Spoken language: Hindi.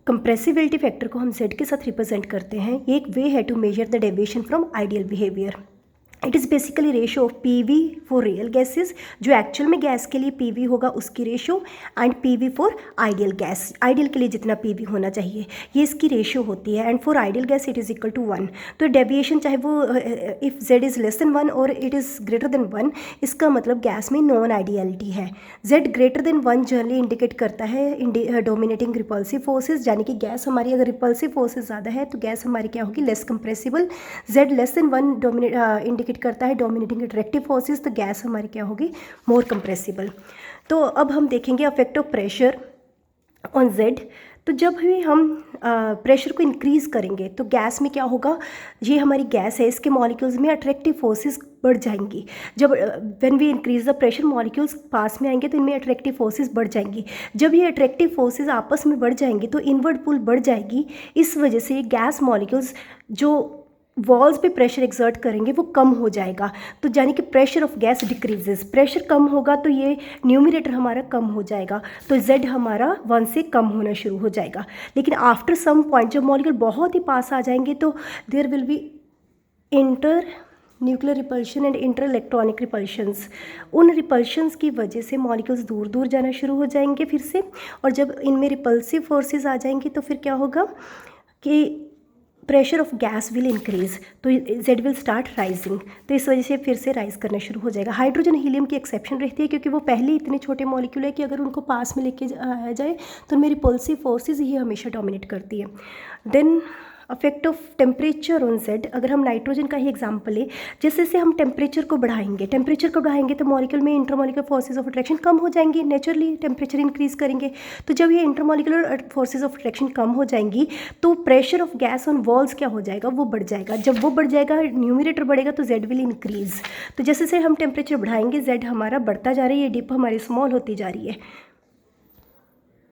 कंप्रेसिबिलिटी फैक्टर को हम z के साथ रिप्रेजेंट करते हैं। ये एक वे है to measure the deviation from ideal behaviour. It is basically ratio of PV for real gases, जो एक्चुअल में गैस के लिए PV होगा उसकी ratio, and PV for ideal gas, ideal के लिए जितना PV होना चाहिए ये इसकी रेशो होती है। And for ideal gas it is equal to 1। तो डेविएशन चाहे वो if z is less than 1 और इट इज़ ग्रेटर देन 1, इसका मतलब गैस में नॉन आइडियलिटी है। z greater than 1 generally indicate करता है डोमिनेटिंग रिपल्सिव फोर्सेज, यानी कि गैस हमारी अगर रिपल्सिव फोर्सेज ज़्यादा है तो गैस हमारी क्या होगी, less compressible. z less than 1 indicate करता है डोमिनेटिंग अट्रैक्टिव फोर्सेस, तो गैस हमारी क्या होगी, मोर कंप्रेसिबल। तो अब हम देखेंगे affect of pressure on z। तो जब भी हम प्रेशर को इंक्रीज़ करेंगे तो गैस में क्या होगा, ये हमारी गैस है इसके मॉलिक्यूल्स में अट्रैक्टिव फोर्सेस बढ़ जाएंगी। जब when we increase the pressure molecules पास में आएंगे तो इनमें अट्रैक्टिव फोर्सेस बढ़ जाएंगी। जब ये अट्रैक्टिव फोर्सेस आपस में बढ़ जाएंगी तो इनवर्ड पुल बढ़ जाएगी। इस वजह से गैस मॉलिक्यूल्स जो वॉल्स पे प्रेशर एक्सर्ट करेंगे वो कम हो जाएगा। तो यानी कि pressure of gas decreases, pressure कम होगा तो ये न्यूमिनेटर हमारा कम हो जाएगा, तो z हमारा 1 से कम होना शुरू हो जाएगा। लेकिन आफ्टर सम पॉइंट जब मॉलिक्यूल बहुत ही पास आ जाएंगे तो there will be inter nuclear repulsion and inter electronic repulsions. उन रिपल्शंस की वजह से मॉलिक्यूल्स दूर दूर जाना शुरू हो जाएंगे फिर से, और जब इनमें रिपल्सिव फोर्सेस आ जाएंगी तो फिर क्या होगा कि pressure of gas will increase, तो z विल स्टार्ट राइजिंग। तो इस वजह से फिर से राइज करना शुरू हो जाएगा। हाइड्रोजन हीलियम की एक्सेप्शन रहती है क्योंकि वो पहले इतने छोटे मॉलिक्यूल है कि अगर उनको पास में लेके आया जाए तो उनमें रिपल्सिव फोर्सेस ही हमेशा डोमिनेट करती है। Then effect of temperature on z। अगर हम नाइट्रोजन का ही एग्जांपल लें, जैसे जैसे हम टेम्परेचर को बढ़ाएंगे तो मॉलिक्यूल में इंटरमॉलिक्यूलर फोर्सेज ऑफ अट्रैक्शन कम हो जाएंगी, नेचुरली टेम्परेचर इंक्रीज करेंगे। तो जब ये इंटरमॉलिक्यूलर फोर्सेज ऑफ अट्रैक्शन कम हो जाएंगी तो pressure of gas on walls क्या हो जाएगा, वो बढ़ जाएगा। जब वो बढ़ जाएगा न्यूमिनेटर बढ़ेगा तो z विल इंक्रीज। तो जैसे जैसे हम टेम्परेचर बढ़ाएंगे z हमारा बढ़ता जा रही है, डिप हमारी स्मॉल होती जा रही है।